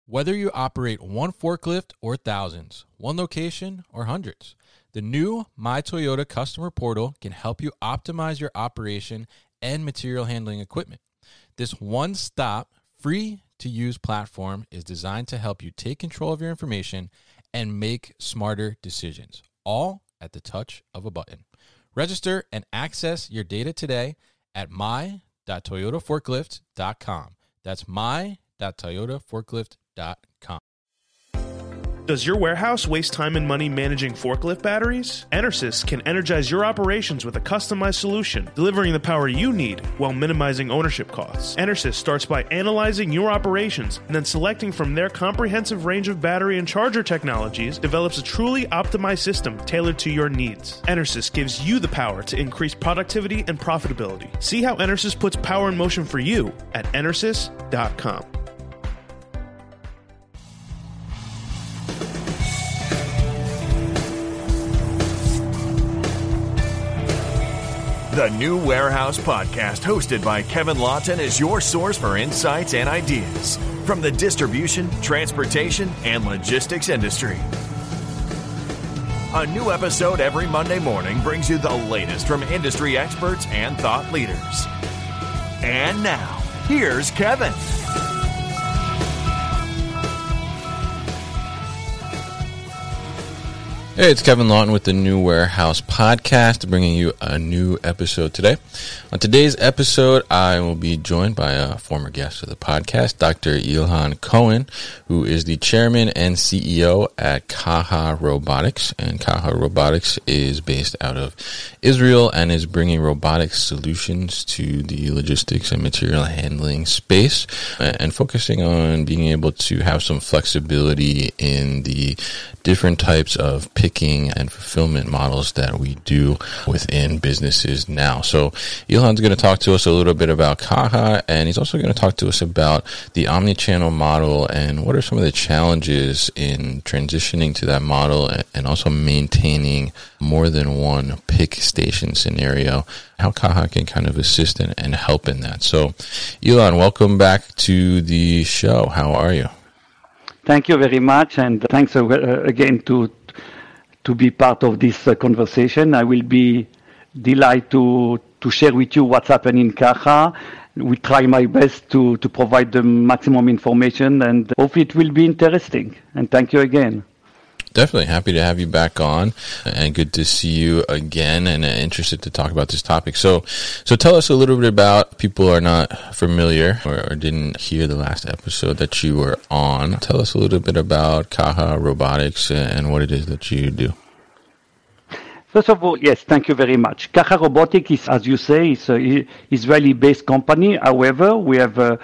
Whether you operate one forklift or thousands, one location or hundreds, the new My Toyota customer portal can help you optimize your operation and material handling equipment. This one-stop, free-to-use platform is designed to help you take control of your information and make smarter decisions, all at the touch of a button. Register and access your data today at my.toyotaforklift.com. That's my.toyotaforklift.com. Does your warehouse waste time and money managing forklift batteries? Enersys can energize your operations with a customized solution, delivering the power you need while minimizing ownership costs. Enersys starts by analyzing your operations and then selecting from their comprehensive range of battery and charger technologies, develops a truly optimized system tailored to your needs. Enersys gives you the power to increase productivity and profitability. See how Enersys puts power in motion for you at Enersys.com. The New Warehouse Podcast, hosted by Kevin Lawton, is your source for insights and ideas from the distribution, transportation, and logistics industry. A new episode every Monday morning brings you the latest from industry experts and thought leaders. And now, here's Kevin. Hey, it's Kevin Lawton with the New Warehouse Podcast, bringing you a new episode today. On today's episode, I will be joined by a former guest of the podcast, Dr. Ilan Cohen, who is the chairman and CEO at Caja Robotics. And Caja Robotics is based out of Israel and is bringing robotic solutions to the logistics and material handling space and focusing on being able to have some flexibility in the different types of picking and fulfillment models that we do within businesses now. So Ilan's going to talk to us a little bit about Caja, and he's also going to talk to us about the omnichannel model and what are some of the challenges in transitioning to that model and also maintaining more than one pick station scenario, how Caja can kind of assist and help in that. So Ilan, welcome back to the show. How are you? Thank you very much, and thanks again to be part of this conversation. I will be delighted to share with you what's happening in Caja. We try my best to provide the maximum information, and hopefully it will be interesting. And thank you again. Definitely happy to have you back on, and good to see you again, and interested to talk about this topic. So tell us a little bit about, people who are not familiar or didn't hear the last episode that you were on. Tell us a little bit about Caja Robotics and what it is that you do. First of all, yes, thank you very much. Caja Robotics is, as you say, is an Israeli-based company. However, we have a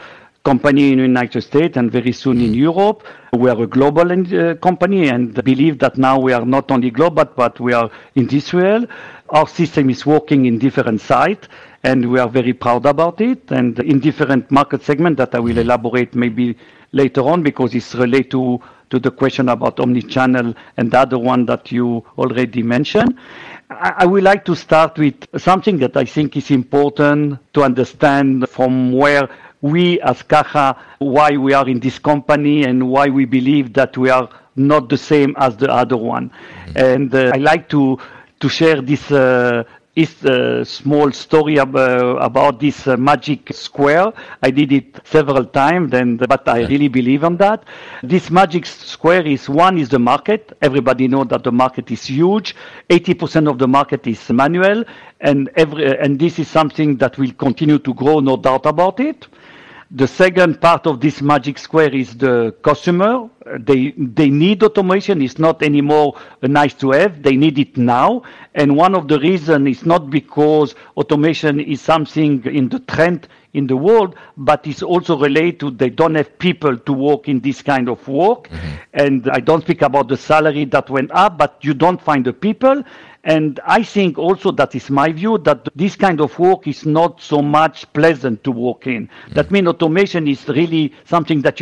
company in the United States and very soon in Europe. We are a global company and believe that now we are not only global, but we are in Israel. Our system is working in different sites, and we are very proud about it, and in different market segments that I will elaborate maybe later on, because it's related to the question about omnichannel and the other one that you already mentioned. I would like to start with something that I think is important to understand from where we as Caja, why we are in this company and why we believe that we are not the same as the other one. Mm-hmm. And I like to share this small story about this magic square. I did it several times, but I really believe in that. This magic square is the market. Everybody knows that the market is huge. 80% of the market is manual, and this is something that will continue to grow, no doubt about it. The second part of this magic square is the customer. They need automation. It's not anymore a nice to have. They need it now. And one of the reasons is not because automation is something in the trend in the world, but it's also related to they don't have people to work in this kind of work. Mm-hmm. And I don't speak about the salary that went up, but you don't find the people. And I think also that is my view that this kind of work is not so much pleasant to work in. Mm-hmm. That means automation is really something that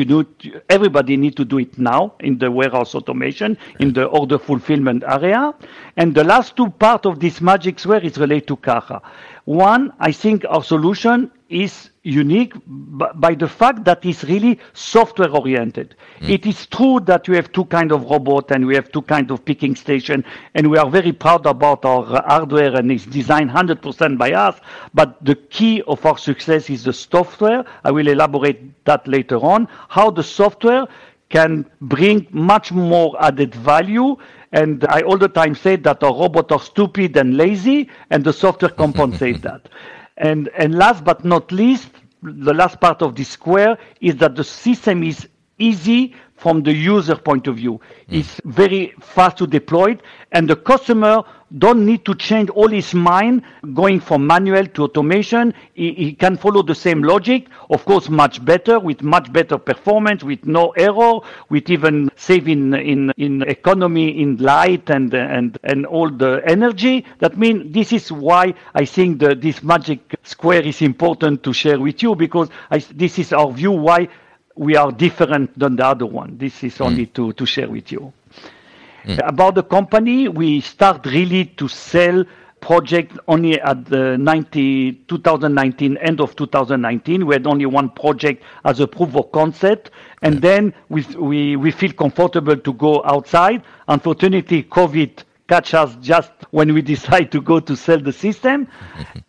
everybody needs to do it now in the warehouse automation, in the order fulfillment area. And the last two parts of this magic square is related to Caja. One, I think our solution is unique by the fact that it's really software oriented. It is true that we have two kinds of robot and we have two kinds of picking station, and we are very proud about our hardware and it's designed 100% by us. But the key of our success is the software. I will elaborate that later on, how the software can bring much more added value. And I all the time say that our robots are stupid and lazy, and the software compensates that. And last but not least, the last part of this square is that the system is easy from the user point of view. It's very fast to deploy, and the customer don't need to change all his mind going from manual to automation. He can follow the same logic, of course, much better, with much better performance, with no error, with even saving in economy, in light and all the energy. That means this is why I think this magic square is important to share with you, because this is our view why we are different than the other one. This is only to share with you. About the company, we start really to sell project only at the 2019, end of 2019. We had only one project as a proof of concept. And then we feel comfortable to go outside. Unfortunately, COVID catch us just when we decide to go to sell the system.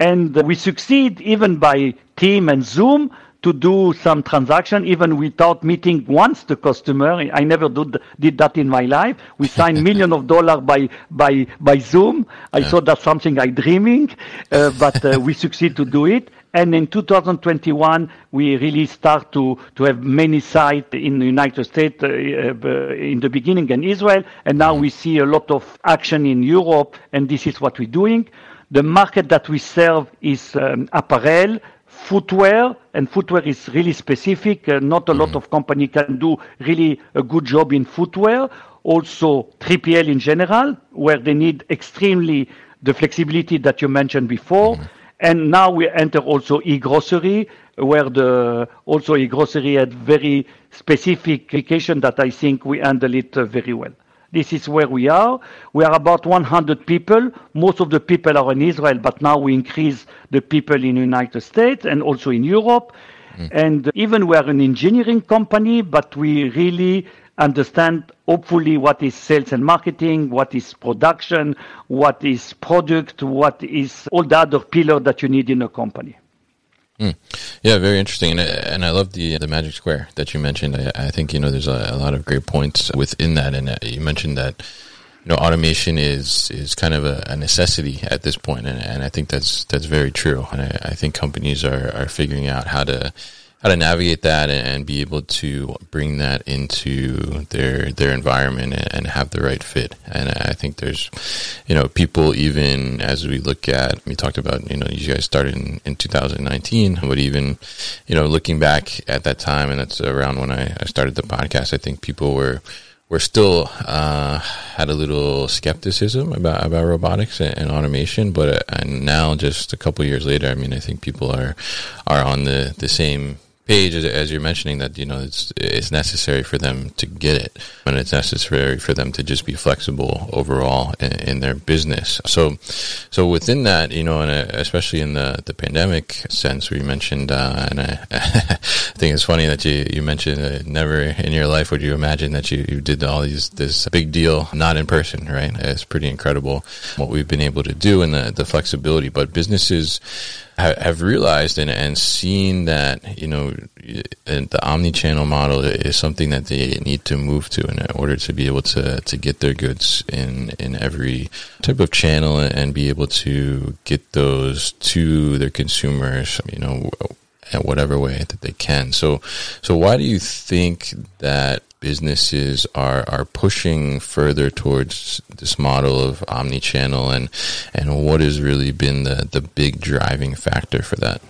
And we succeed even by Team and Zoom to do some transaction, even without meeting once the customer. I never did that in my life. We signed millions of dollars by Zoom. I thought that's something I dreaming, but we succeed to do it. And in 2021, we really start to have many sites in the United States in the beginning in Israel. And now we see a lot of action in Europe, and this is what we're doing. The market that we serve is apparel, footwear, and footwear is really specific. Not a lot of company can do really a good job in footwear. Also 3PL in general, where they need extremely the flexibility that you mentioned before. And now we enter also e-grocery, where also e-grocery had very specific application that I think we handle it very well. This is where we are. We are about 100 people. Most of the people are in Israel, but now we increase the people in the United States and also in Europe. And even we are an engineering company, but we really understand, hopefully, what is sales and marketing, what is production, what is product, what is all the other pillars that you need in a company. Yeah, very interesting, and I love the magic square that you mentioned. I think there's a lot of great points within that, and you mentioned that automation is kind of a necessity at this point, and I think that's very true. And I think companies are figuring out how to navigate that and be able to bring that into their environment and have the right fit. And I think there's, people, even as we look at, we talked about, you guys started in 2019, but even, looking back at that time, and that's around when I started the podcast, I think people were still had a little skepticism about robotics and automation, but and now just a couple years later, I mean, I think people are on the same page as you're mentioning, that it's necessary for them to get it, and it's necessary for them to just be flexible overall in their business. So within that, and especially in the pandemic sense, where you mentioned, and I think it's funny that you mentioned never in your life would you imagine that you did all this big deal not in person, right? It's pretty incredible what we've been able to do and the flexibility, but businesses have realized and seen that the omnichannel model is something that they need to move to in order to be able to get their goods in every type of channel and be able to get those to their consumers, in whatever way that they can. So why do you think that businesses are pushing further towards this model of omnichannel, and what has really been the big driving factor for that?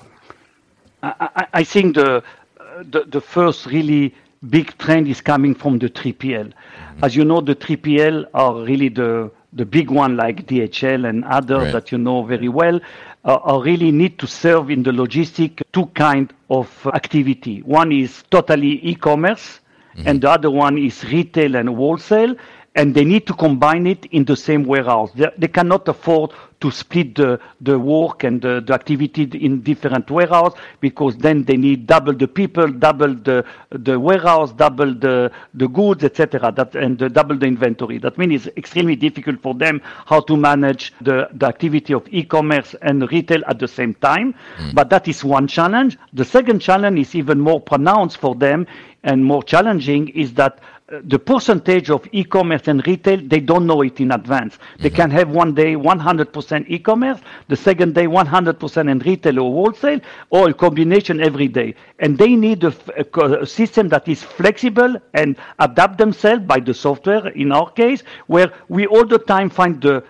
I think the first really big trend is coming from the 3PL. As you know, the 3PL are really the big one, like DHL and others that you know very well, are really need to serve in the logistic two kind of activity. One is totally e-commerce, and the other one is retail and wholesale, and they need to combine it in the same warehouse. They cannot afford to split the work and the activity in different warehouse, because then they need double the people, double the warehouse, double the goods, etc. And double the inventory. That means it's extremely difficult for them how to manage the activity of e-commerce and retail at the same time. But that is one challenge. The second challenge is even more pronounced for them and more challenging, is that the percentage of e-commerce and retail, they don't know it in advance. They can have one day 100% e-commerce, the second day 100% in retail or wholesale, or a combination every day. And they need a system that is flexible and adapt themselves by the software, in our case, where we all the time find the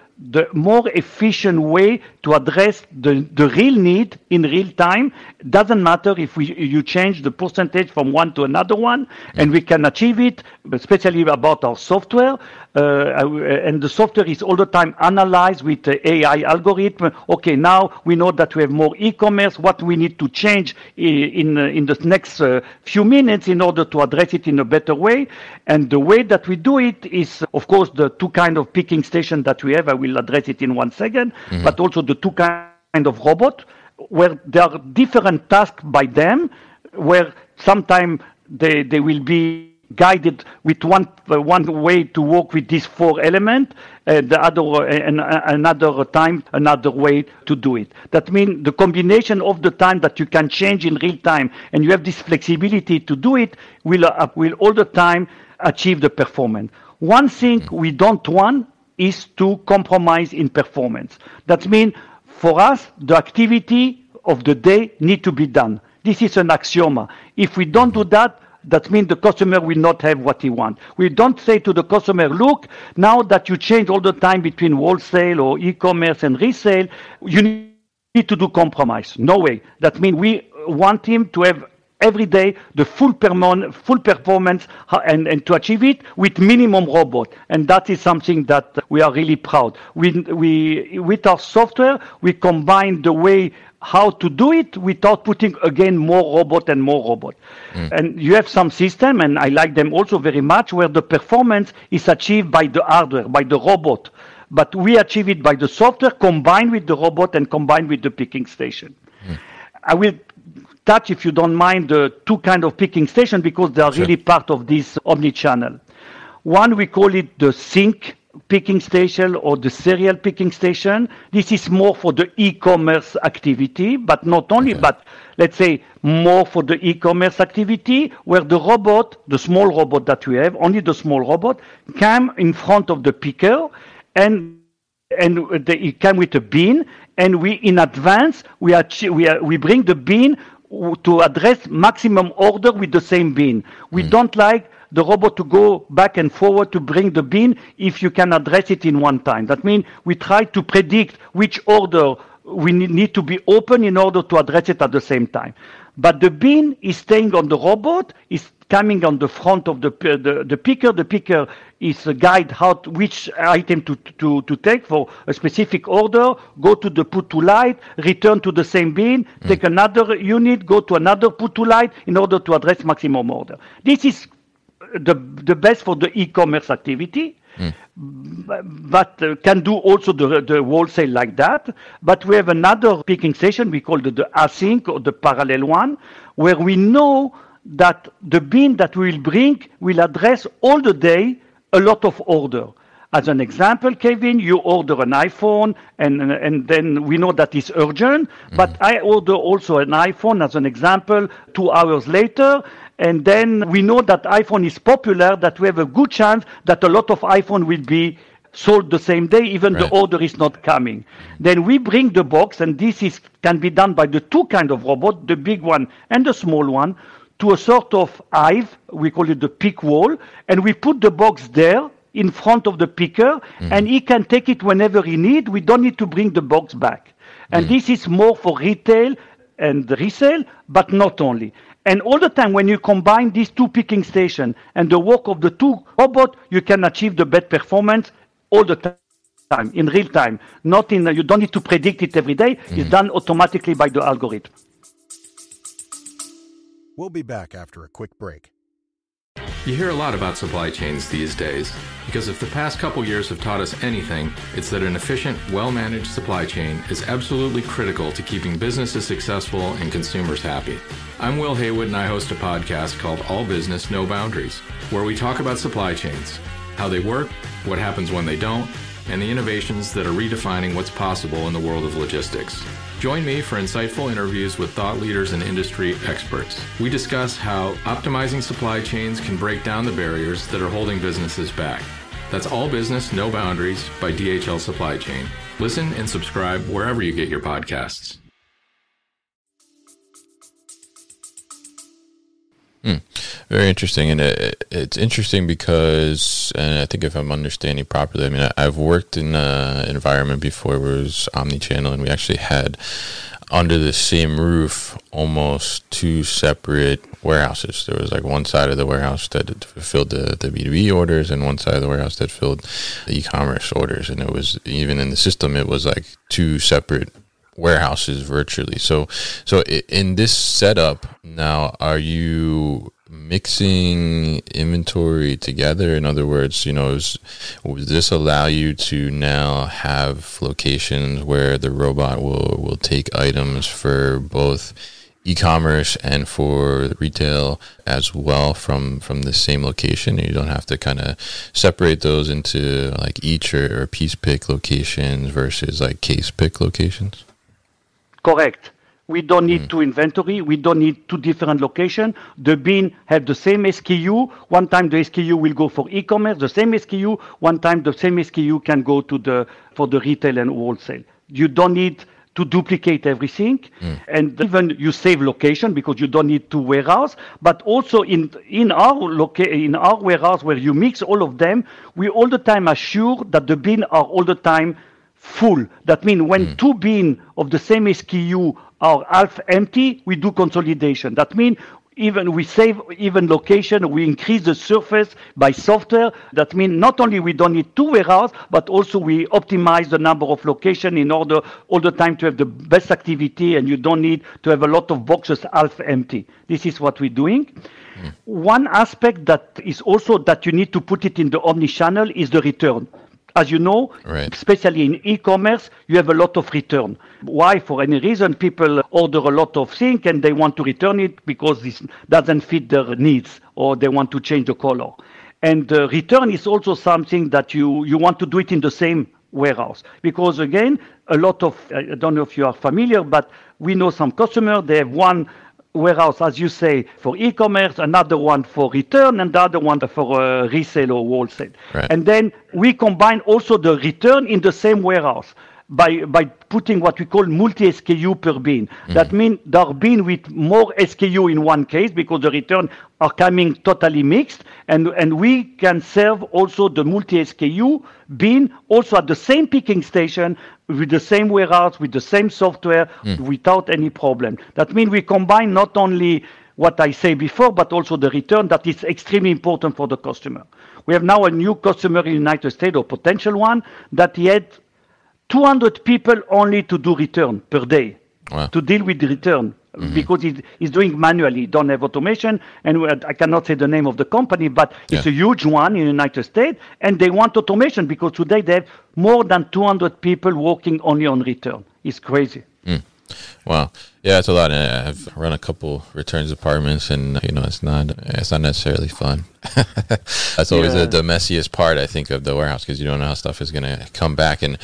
more efficient way to address the real need in real time. Doesn't matter if you change the percentage from one to another one, and we can achieve it, especially about our software. And the software is all the time analyzed with the AI algorithm. Okay, now we know that we have more e-commerce. What we need to change in the next few minutes in order to address it in a better way. And the way that we do it is, of course, the two kind of picking station that we have. I will address it in 1 second, but also the two kind of robot, where there are different tasks by them, where sometimes they will be guided with one way to work with these 4 elements, the other and another time another way to do it. That means the combination of the time that you can change in real time, and you have this flexibility to do it, will all the time achieve the performance. One thing we don't want is to compromise in performance. That means for us, the activity of the day need to be done. This is an axioma. If we don't do that, that means the customer will not have what he wants. We don't say to the customer, look, now that you change all the time between wholesale or e-commerce and resale, you need to do compromise. No way. That means we want him to have every day the full performance and to achieve it with minimum robot. And that is something that we are really proud. With our software, we combine the way how to do it without putting again more robot. And you have some system, and I like them also very much, where the performance is achieved by the hardware, by the robot. But we achieve it by the software combined with the robot and combined with the picking station. I will touch, if you don't mind, the two kind of picking station, because they are really part of this omnichannel. One, we call it the sync picking station or the serial picking station. This is more for the e-commerce activity, but not only, but let's say more for the e-commerce activity, where the robot, the small robot that we have, only the small robot, come in front of the picker, and it come with a bin, and we in advance we bring the bin to address maximum order with the same bin. We don't like the robot to go back and forward to bring the bin if you can address it in one time. That means we try to predict which order we need to be open in order to address it at the same time. But the bin is staying on the robot, is coming on the front of the picker. The picker is a guide which item to take for a specific order, go to the put to light, return to the same bin, take another unit, go to another put to light in order to address maximum order. This is the best for the e-commerce activity, but can do also the wholesale like that. But we have another picking station, we call it the async or the parallel one, where we know that the bin that we will bring will address all the day a lot of order. As an example, Kevin, you order an iPhone, and then we know that it's urgent, but I order also an iPhone, as an example, 2 hours later, and then we know that iPhone is popular, that we have a good chance that a lot of iPhone will be sold the same day, even the order is not coming. Then we bring the box, and this can be done by the two kind of robot, the big one and the small one, to a sort of hive, we call it the pick wall, and we put the box there in front of the picker, and he can take it whenever he needs. We don't need to bring the box back. And this is more for retail and resale, but not only. And all the time, when you combine these two picking stations and the work of the two robots, you can achieve the best performance all the time, in real time. You don't need to predict it every day. It's done automatically by the algorithm. We'll be back after a quick break. You hear a lot about supply chains these days, because if the past couple years have taught us anything, it's that an efficient, well-managed supply chain is absolutely critical to keeping businesses successful and consumers happy. I'm Will Haywood, and I host a podcast called All Business, No Boundaries, where we talk about supply chains, how they work, what happens when they don't, and the innovations that are redefining what's possible in the world of logistics. Join me for insightful interviews with thought leaders and industry experts. We discuss how optimizing supply chains can break down the barriers that are holding businesses back. That's All Business, No Boundaries by DHL Supply Chain. Listen and subscribe wherever you get your podcasts. Very interesting, and it's interesting because, and I think if I'm understanding properly, I mean, I've worked in an environment before where it was omnichannel, and we actually had under the same roof almost two separate warehouses. There was like one side of the warehouse that filled the B2B orders, and one side of the warehouse that filled the e-commerce orders, and it was, even in the system, it was like two separate warehouses virtually. So in this setup now, are you mixing inventory together? In other words, does this allow you to now have locations where the robot will take items for both e-commerce and for retail as well from the same location? You don't have to kind of separate those into like each or piece pick locations versus like case pick locations? Correct. We don't need two inventory. We don't need two different locations. The bin have the same SKU. One time the SKU will go for e-commerce, the same SKU. One time the same SKU can go for the retail and wholesale. You don't need to duplicate everything. And even you save location because you don't need two warehouse. But also in our warehouse where you mix all of them, we all the time assure that the bin are all the time full. That means when two bins of the same SKU are half empty, we do consolidation. That means even we save even location, we increase the surface by software. That means not only we don't need two warehouses, but also we optimize the number of locations in order all the time to have the best activity, and you don't need to have a lot of boxes half empty. This is what we're doing. One aspect that is also that you need to put it in the omnichannel is the return. As you know, especially in e-commerce, you have a lot of return. Why? For any reason, people order a lot of things and they want to return it because this doesn't fit their needs or they want to change the color. And the return is also something that you want to do it in the same warehouse. Because again, a lot of, I don't know if you are familiar, but we know some customers, they have one warehouse, as you say, for e-commerce, another one for return, and the other one for resale or wholesale. Right. And then we combine also the return in the same warehouse by putting what we call multi-SKU per bin. That means there are bin with more SKU in one case because the return are coming totally mixed, and we can serve also the multi-SKU bin also at the same picking station with the same warehouse, with the same software, without any problem. That means we combine not only what I say before, but also the return that is extremely important for the customer. We have now a new customer in the United States, or potential one, that he had 200 people only to do return per day, to deal with the return, because he's doing manually, don't have automation, and I cannot say the name of the company, but it's a huge one in the United States, and they want automation because today they have more than 200 people working only on return. It's crazy. Wow. Yeah, it's a lot. And I've run a couple returns departments, and it's not necessarily fun. That's always the messiest part, I think, of the warehouse, because you don't know how stuff is going to come back. And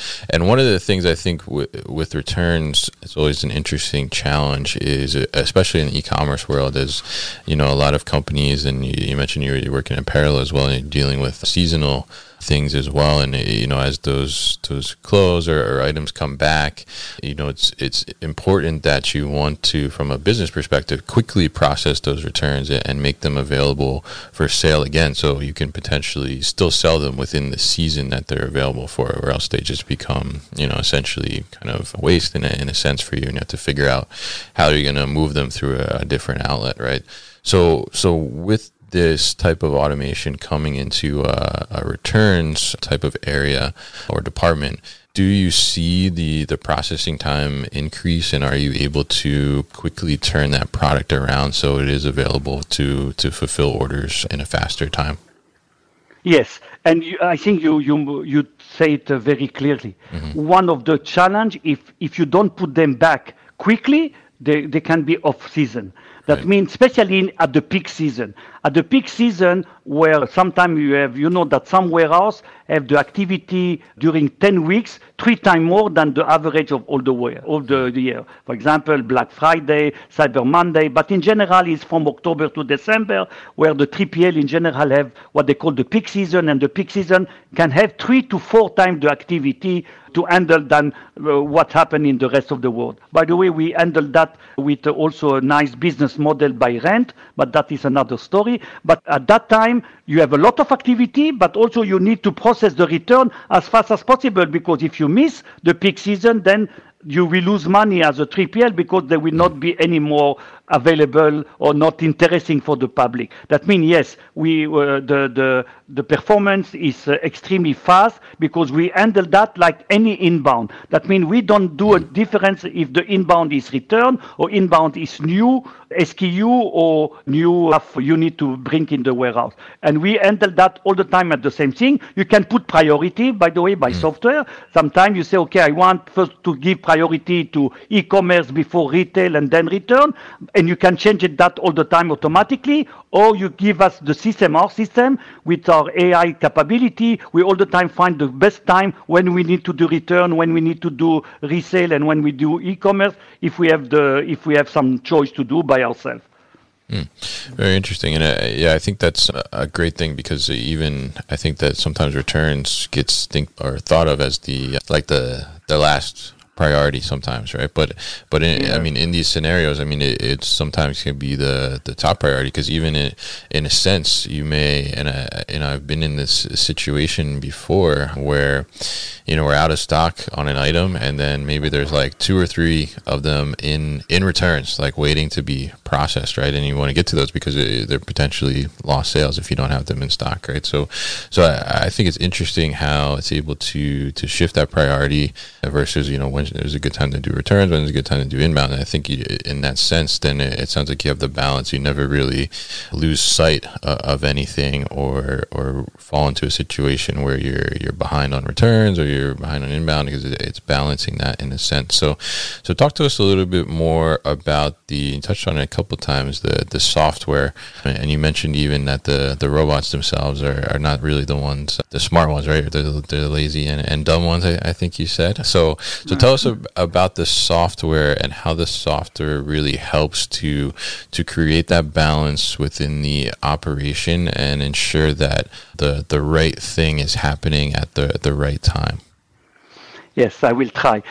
one of the things I think with returns, it's always an interesting challenge is, especially in the e-commerce world, is a lot of companies, and you mentioned you're working in apparel as well, and you're dealing with seasonal things as well, and as those clothes or items come back, it's important that you want to, from a business perspective, quickly process those returns and make them available for sale again, so you can potentially still sell them within the season that they're available for, or else they just become essentially kind of waste in a sense for you, and you have to figure out how you're going to move them through a different outlet, right? So with this type of automation coming into a returns type of area or department, do you see the processing time increase, and are you able to quickly turn that product around so it is available to fulfill orders in a faster time? Yes, and I think you say it very clearly. One of the challenge, if you don't put them back quickly, they can be off season. That means especially at the peak season. At the peak season, where sometimes you know that some warehouse have the activity during 10 weeks, 3 times more than the average of all the year. For example, Black Friday, Cyber Monday, but in general, it's from October to December, where the 3PL in general have what they call the peak season, and the peak season can have 3 to 4 times the activity to handle than what happened in the rest of the world. By the way, we handle that with also a nice business model by rent, but that is another story. But at that time, you have a lot of activity, but also you need to process the return as fast as possible, because if you miss the peak season, then you will lose money as a 3PL because there will not be any more available or not interesting for the public. That means, yes, the performance is extremely fast because we handle that like any inbound. That means we don't do a difference if the inbound is return or inbound is new SKU or new stuff you need to bring in the warehouse. And we handle that all the time at the same thing. You can put priority, by the way, by software. Sometimes you say, okay, I want first to give priority to e-commerce before retail and then return. And you can change it that all the time automatically, or you give us the system, our system, with our AI capability. We all the time find the best time when we need to do return, when we need to do resale, and when we do e-commerce, if we have some choice to do by ourselves. Very interesting, and I think that's a great thing, because even I think that sometimes returns gets thought of as the last priority sometimes, right? But I mean, in these scenarios, I mean, it sometimes can be the top priority, because even in a sense, you may, and I've been in this situation before where, we're out of stock on an item, and then maybe there's like 2 or 3 of them in returns, like waiting to be processed, right? And you want to get to those because they're potentially lost sales if you don't have them in stock, right? So I think it's interesting how it's able to shift that priority versus, when there's a good time to do returns, when there's a good time to do inbound. And I think in that sense, then it sounds like you have the balance. You never really lose sight of anything or fall into a situation where you're behind on returns or you're behind on inbound, because it's balancing that in a sense. So talk to us a little bit more about you touched on it a couple of times, the software, and you mentioned even that the robots themselves are not really the ones, the smart ones, right? They're the lazy and dumb ones, I think you said. So tell us about the software and how the software really helps to create that balance within the operation and ensure that the right thing is happening at the right time. Yes, I will try.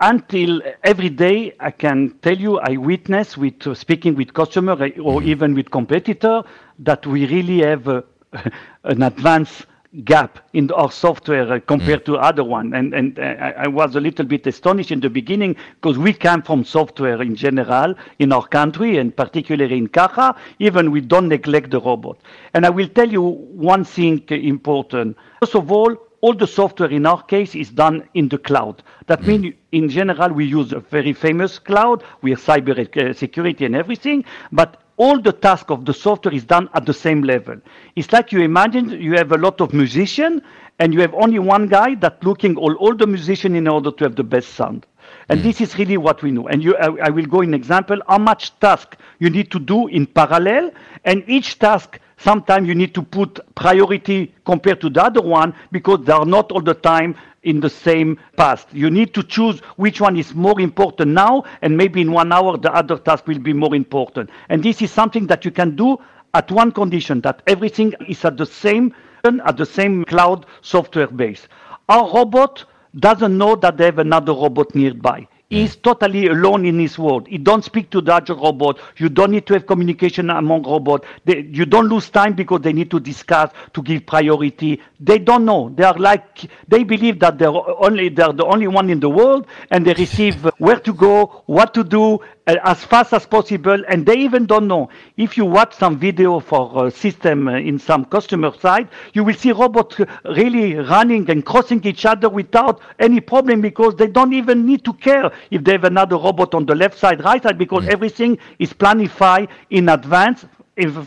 Until every day, I can tell you, I witness with speaking with customer or even with competitor that we really have an advanced gap in our software compared to other one. And I was a little bit astonished in the beginning, because we come from software in general in our country, and particularly in Caja, even we don't neglect the robot. And I will tell you one thing important. First of all the software in our case is done in the cloud. That means in general we use a very famous cloud with cyber security and everything, but all the task of the software is done at the same level. It's like you imagine you have a lot of musicians and you have only one guy that looking all the musicians in order to have the best sound. And this is really what we know. And I will go in example, how much task you need to do in parallel, and each task, sometimes you need to put priority compared to the other one, because they are not all the time in the same path. You need to choose which one is more important now, and maybe in 1 hour the other task will be more important. And this is something that you can do at one condition, that everything is at the same cloud software base. Our robot doesn't know that they have another robot nearby. He's totally alone in his world. He don't speak to the other robot. You don't need to have communication among robots. You don't lose time because they need to discuss, to give priority. They don't know. They believe that they're the only one in the world, and they receive where to go, what to do, as fast as possible, and they even don't know. If you watch some video for a system in some customer side, you will see robots really running and crossing each other without any problem, because they don't even need to care if they have another robot on the left side, right side, because everything is planified in advance,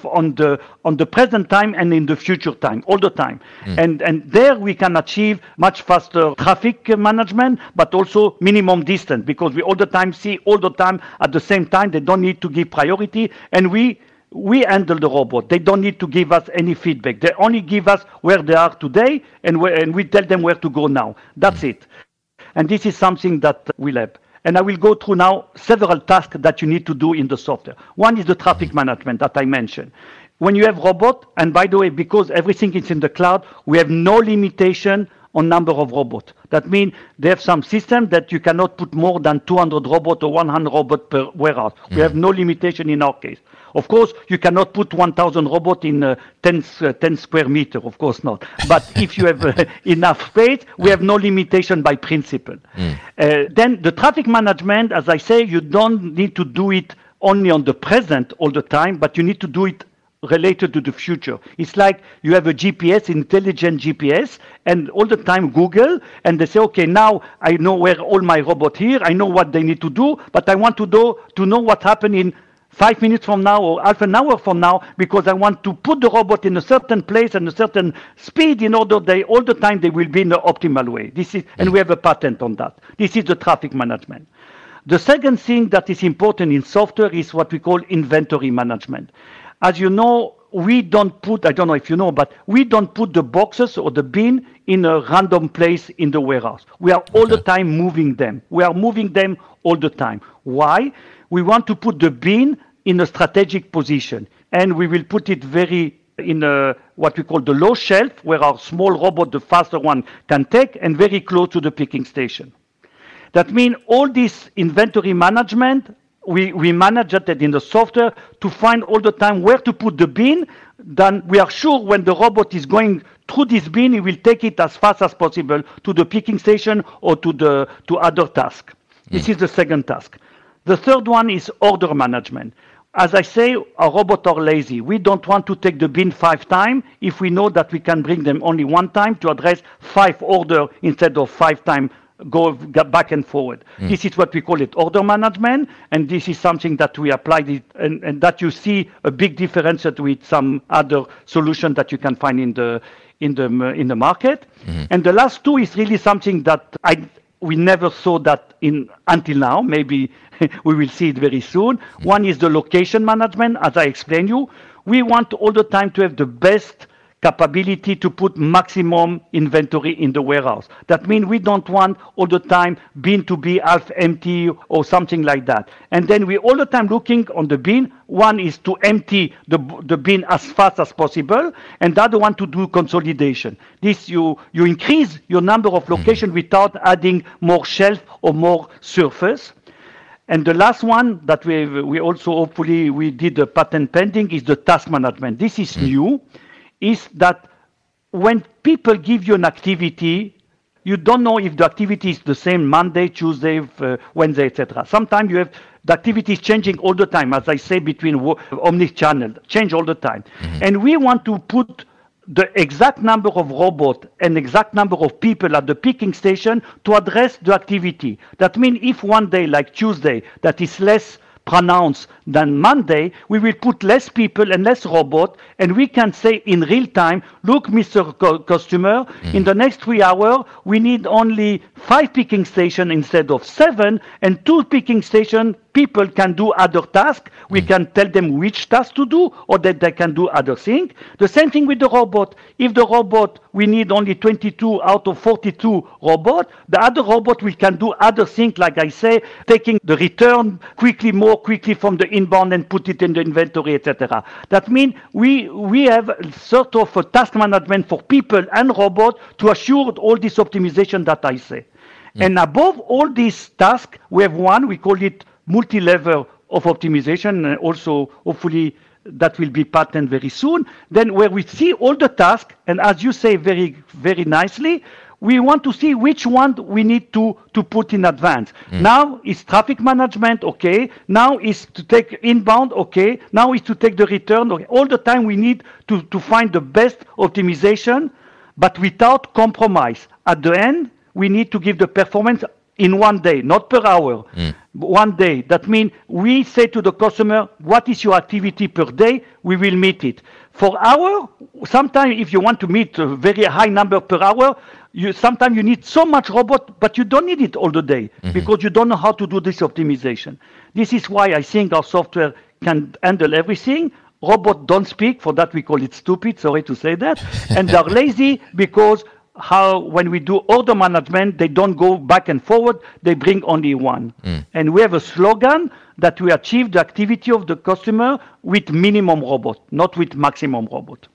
on the present time and in the future time, all the time. And there we can achieve much faster traffic management, but also minimum distance, because we all the time see all the time at the same time. They don't need to give priority, and we handle the robot. They don't need to give us any feedback. They only give us where they are today, and we tell them where to go now. That's it. And this is something that we'll have. And I will go through now several tasks that you need to do in the software. One is the traffic management that I mentioned. When you have robot, and by the way, because everything is in the cloud, we have no limitation on number of robots. That means they have some system that you cannot put more than 200 robots or 100 robots per warehouse. We have no limitation in our case. Of course, you cannot put 1,000 robots in 10 square meters. Of course not. But if you have enough space, we have no limitation by principle. Then the traffic management, as I say, you don't need to do it only on the present all the time, but you need to do it related to the future. It's like you have a GPS, intelligent GPS, and all the time Google, and they say, okay, now I know where all my robots here, I know what they need to do, but I want to know what happened in 5 minutes from now or half an hour from now, because I want to put the robot in a certain place and a certain speed in order all the time they will be in the optimal way. This is, and we have a patent on that. This is the traffic management. The second thing that is important in software is what we call inventory management. As you know, we don't put, I don't know if you know, but we don't put the boxes or the bin in a random place in the warehouse. We are all the time moving them. We are moving them all the time. Why? We want to put the bin in a strategic position, and we will put it in what we call the low shelf, where our small robot, the faster one, can take, and very close to the picking station. That means all this inventory management, we manage it in the software to find all the time where to put the bin. Then we are sure when the robot is going through this bin, it will take it as fast as possible to the picking station or to other tasks. This is the second task. The third one is order management. As I say, our robots are lazy. We don't want to take the bin 5 times if we know that we can bring them only 1 time to address 5 orders instead of 5 times go back and forward. This is what we call it order management, and this is something that we applied and that you see a big difference with some other solution that you can find in the market. And the last 2 is really something that we never saw that until now. Maybe we will see it very soon. One is the location management, as I explained you. We want all the time to have the best capability to put maximum inventory in the warehouse. That means we don't want all the time bin to be half empty or something like that. And then we all the time looking on the bin. One is to empty the bin as fast as possible, and the other one to do consolidation. This you increase your number of locations without adding more shelf or more surface. And the last one that we also hopefully we did a patent pending is the task management. This is new. Is that when people give you an activity, you don't know if the activity is the same Monday, Tuesday, Wednesday, etc. Sometimes you have the activity is changing all the time, as I say, between omnichannel, change all the time. And we want to put the exact number of robots and exact number of people at the picking station to address the activity. That means if one day, like Tuesday, that is less pronounced than Monday, we will put less people and less robot, and we can say in real time, look, Mr. Customer, in the next 3 hours, we need only 5 picking stations instead of 7, and 2 picking stations, people can do other tasks. We can tell them which task to do, or that they can do other things. The same thing with the robot. If the robot, we need only 22 out of 42 robots, the other robot, we can do other things, like I say, taking the return more quickly from the inbound and put it in the inventory, etc. That means we have sort of a task management for people and robots to assure all this optimization that I say. And above all these tasks, we have one, we call it multi-level of optimization, and also hopefully that will be patented very soon. Then where we see all the tasks, and as you say very, very nicely, we want to see which one we need to put in advance. Now is traffic management, okay. Now is to take inbound, okay. Now is to take the return, okay. All the time we need to find the best optimization, but without compromise. At the end, we need to give the performance in 1 day, not per hour. 1 day. That means we say to the customer, what is your activity per day? We will meet it. For hour, sometimes if you want to meet a very high number per hour, sometimes you need so much robot, but you don't need it all the day because you don't know how to do this optimization. This is why I think our software can handle everything. Robots don't speak. For that, we call it stupid. Sorry to say that. And they're lazy because when we do order management, they don't go back and forward. They bring only one. And we have a slogan that we achieve the activity of the customer with minimum robot, not with maximum robot.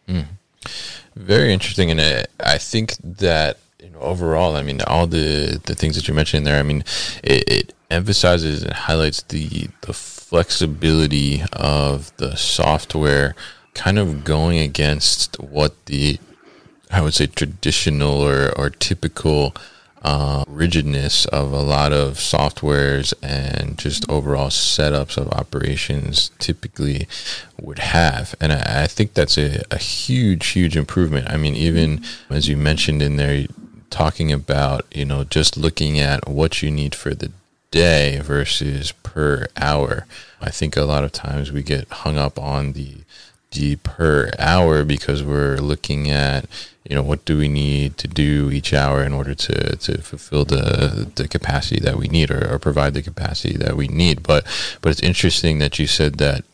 Very interesting. And I think that overall, I mean, all the things that you mentioned there, I mean, it emphasizes and highlights the flexibility of the software kind of going against what I would say traditional or typical rigidness of a lot of softwares and just overall setups of operations typically would have. And I think that's a huge improvement. I mean, even as you mentioned in there, talking about, just looking at what you need for the day versus per hour. I think a lot of times we get hung up on the per hour because we're looking at, what do we need to do each hour in order to fulfill the capacity that we need or provide the capacity that we need. But it's interesting that you said that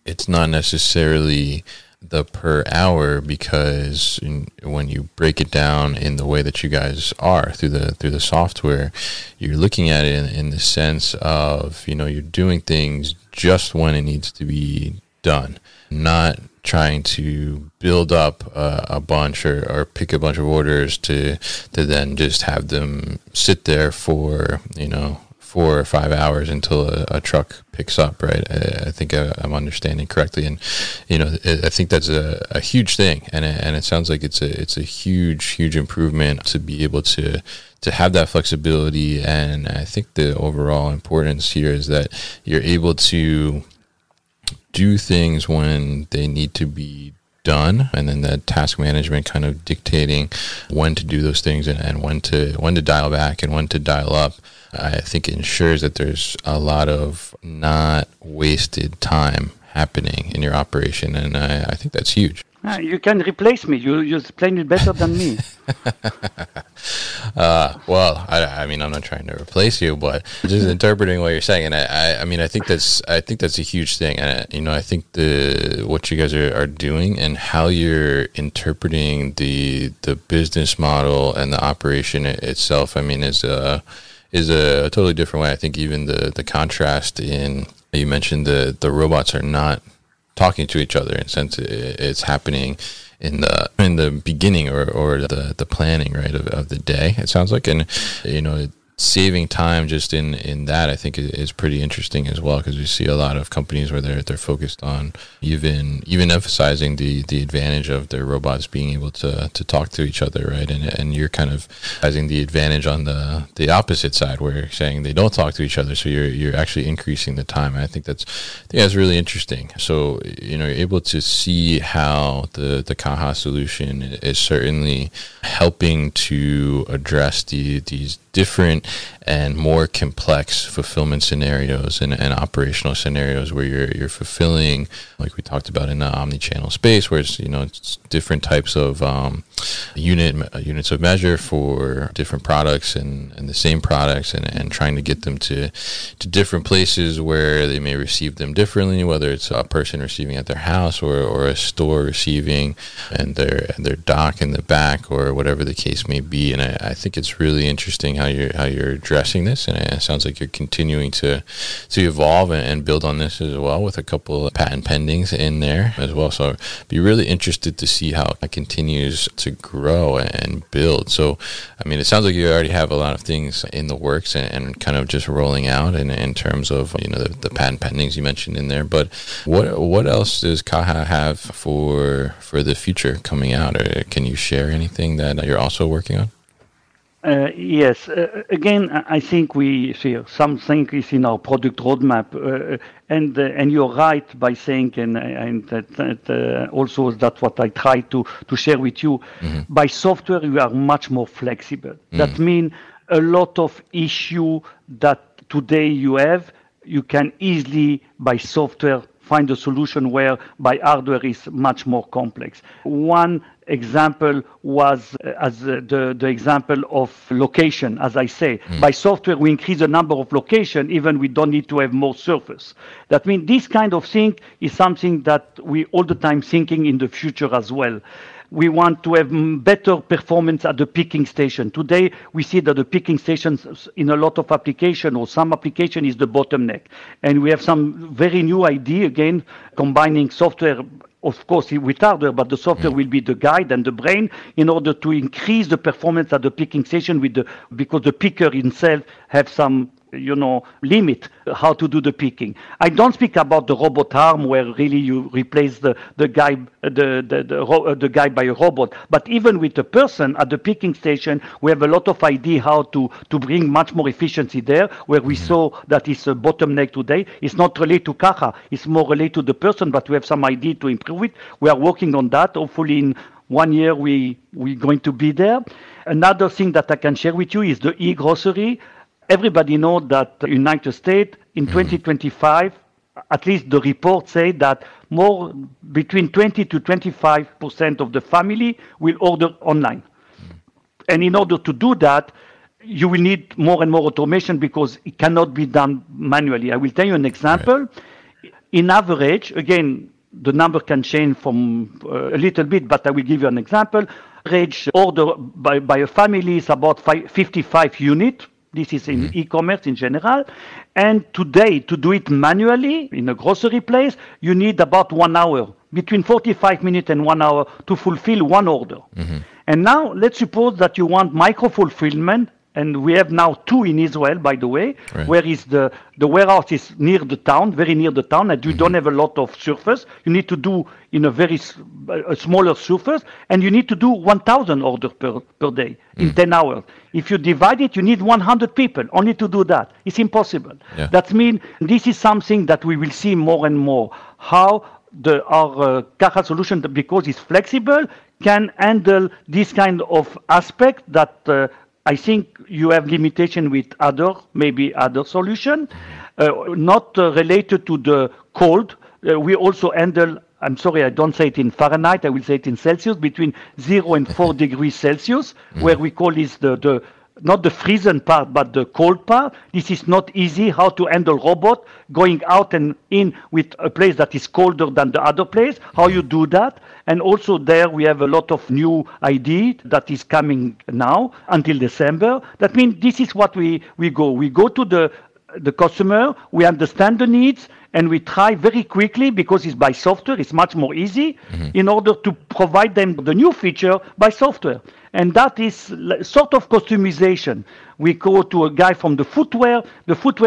it's not necessarily the per hour, because when you break it down in the way that you guys are through the software, you're looking at it in the sense of, you're doing things just when it needs to be done, not trying to build up a bunch or pick a bunch of orders to then just have them sit there for 4 or 5 hours until a truck picks up, right? I think I'm understanding correctly, and I think that's a huge thing, and it sounds like it's a huge improvement to be able to have that flexibility. And I think the overall importance here is that you're able to do things when they need to be done, and then the task management kind of dictating when to do those things and when to dial back and when to dial up. I think it ensures that there's a lot of not wasted time happening in your operation, and I think that's huge. You can replace me. You explain it better than me. Well, I mean, I'm not trying to replace you, but just interpreting what you're saying, and I mean, I think that's a huge thing, and I think what you guys are doing and how you're interpreting the business model and the operation itself, I mean, is a totally different way. I think even the contrast in, you mentioned the robots are not talking to each other, in a sense it's happening in the beginning or the planning, right, of the day, it sounds like. And saving time just in that, I think is pretty interesting as well, because we see a lot of companies where they're focused on even emphasizing the advantage of their robots being able to talk to each other, right? And you're kind of having the advantage on the opposite side, where you're saying they don't talk to each other, so you're actually increasing the time. And I think that's really interesting. So you're able to see how the Caja solution is certainly helping to address these different and more complex fulfillment scenarios and operational scenarios where you're fulfilling, like we talked about in the omnichannel space, where it's different types of units of measure for different products and the same products, and trying to get them to different places where they may receive them differently, whether it's a person receiving at their house or a store receiving and their dock in the back, or whatever the case may be. And I think it's really interesting how you're addressing this, and it sounds like you're continuing to evolve and build on this as well, with a couple of patent pendings in there as well. So be really interested to see how it continues to grow and build. So I mean, it sounds like you already have a lot of things in the works and kind of just rolling out in terms of the patent pendings you mentioned in there. But what else does Caja have for the future coming out? Or can you share anything that you're also working on? Yes. Again, I think we see something is in our product roadmap, and you're right by saying, and that also that's what I try to share with you. By software, we are much more flexible. That means a lot of issue that today you can easily by software find a solution where by hardware is much more complex. One example was as the example of location, as I say. By software, we increase the number of location, even we don't need to have more surface. That means this kind of thing is something that we all the time thinking in the future as well. We want to have better performance at the picking station. Today, we see that the picking stations in a lot of application or some application is the bottleneck. And we have some very new idea, again, combining software, of course, with hardware, but the software will be the guide and the brain in order to increase the performance at the picking station because the picker itself have some limit how to do the picking. I don't speak about the robot arm where really you replace the guy by a robot, but even with a person at the picking station, we have a lot of idea how to bring much more efficiency there, where we saw that is a bottleneck today. It's not related to Caja, it's more related to the person, but we have some idea to improve it. We are working on that. Hopefully in 1 year we're going to be there. Another thing that I can share with you is the e-grocery. Everybody knows that the United States in 2025, at least the report say that more between 20 to 25% of the family will order online. And in order to do that, you will need more and more automation because it cannot be done manually. I will tell you an example. Right. In average, again, the number can change from a little bit, but I will give you an example. Average order by a family is about 55 units. This is in e-commerce in general. And today, to do it manually in a grocery place, you need about 1 hour, between 45 minutes and 1 hour to fulfill one order. And now, let's suppose that you want micro-fulfillment, and we have now 2 in Israel, by the way, right. Where is the warehouse is near the town, very near the town, and you don't have a lot of surface. You need to do in a very smaller surface, and you need to do 1,000 orders per day in 10 hours. If you divide it, you need 100 people only to do that. It's impossible. Yeah. That means this is something that we will see more and more, how our Caja solution, because it's flexible, can handle this kind of aspect that I think you have limitation with maybe other solution, not related to the cold. We also handle, I'm sorry, I don't say it in Fahrenheit, I will say it in Celsius, between 0 and 4 degrees Celsius, where we call this not the freezing part, but the cold part. This is not easy how to handle robot going out and in with a place that is colder than the other place, how you do that. And also there we have a lot of new idea that is coming now until December. That means this is what we go. We go to the customer, we understand the needs, and we try very quickly, because it's by software, it's much more easy, in order to provide them the new feature by software. And that is sort of customization. We go to a guy from the footwear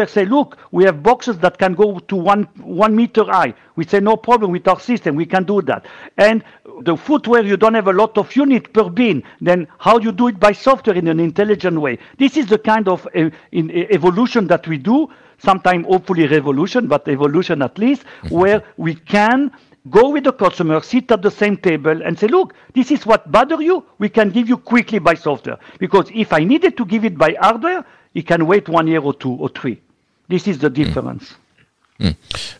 say, look, we have boxes that can go to 1 meter high. We say, no problem with our system, we can do that. And the footwear, you don't have a lot of unit per bin. Then how you do it by software in an intelligent way? This is the kind of evolution that we do, sometimes hopefully revolution, but evolution at least, where we can go with the customer, sit at the same table and say, look, this is what bothers you. We can give you quickly by software. Because if I needed to give it by hardware, it can wait 1 year or 2 or 3. This is the difference.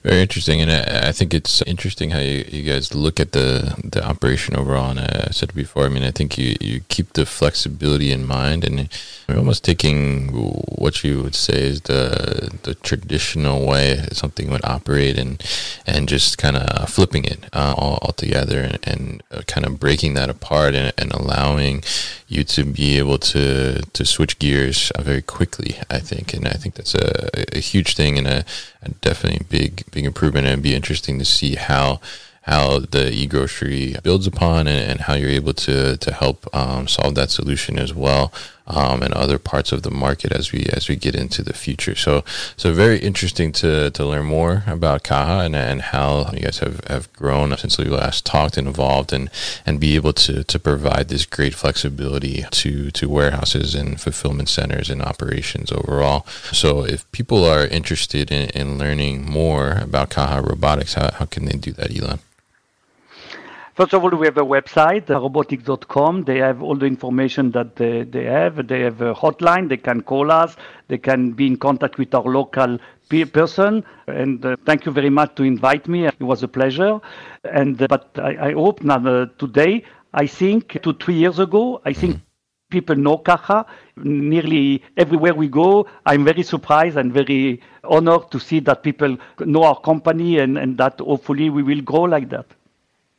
Very interesting, and I think it's interesting how you guys look at the operation overall. And I said before, I mean, I think you keep the flexibility in mind, and you're almost taking what you would say is the traditional way something would operate, and just kind of flipping it all together, and kind of breaking that apart, and allowing you to be able to switch gears very quickly, I think. And I think that's a huge thing, and a definitely big improvement, and it'd be interesting to see how the e-grocery builds upon, and how you're able to help solve that solution as well. and other parts of the market as we get into the future. So very interesting to learn more about Caja and how you guys have grown since we last talked and evolved, and be able to provide this great flexibility to warehouses and fulfillment centers and operations overall. So if people are interested in learning more about Caja Robotics, how can they do that, Ilan? First of all, we have a website, robotics.com. They have all the information that they have. They have a hotline. They can call us. They can be in contact with our local person. And thank you very much to invite me. It was a pleasure. But I hope now today, I think 2-3 years ago, I think people know Caja. Nearly everywhere we go, I'm very surprised and very honored to see that people know our company, and that hopefully we will grow like that.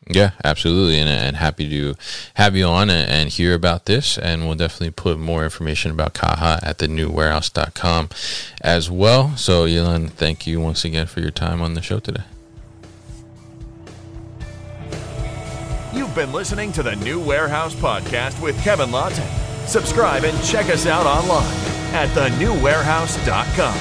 Yeah, absolutely. And happy to have you on and hear about this. And we'll definitely put more information about Caja at thenewwarehouse.com as well. So, Ilan, thank you once again for your time on the show today. You've been listening to the New Warehouse Podcast with Kevin Lawton. Subscribe and check us out online at thenewwarehouse.com.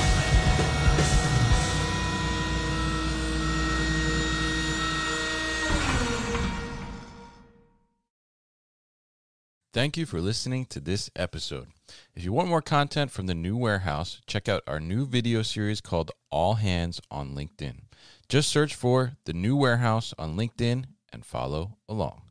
Thank you for listening to this episode. If you want more content from the New Warehouse, check out our new video series called All Hands on LinkedIn. Just search for the New Warehouse on LinkedIn and follow along.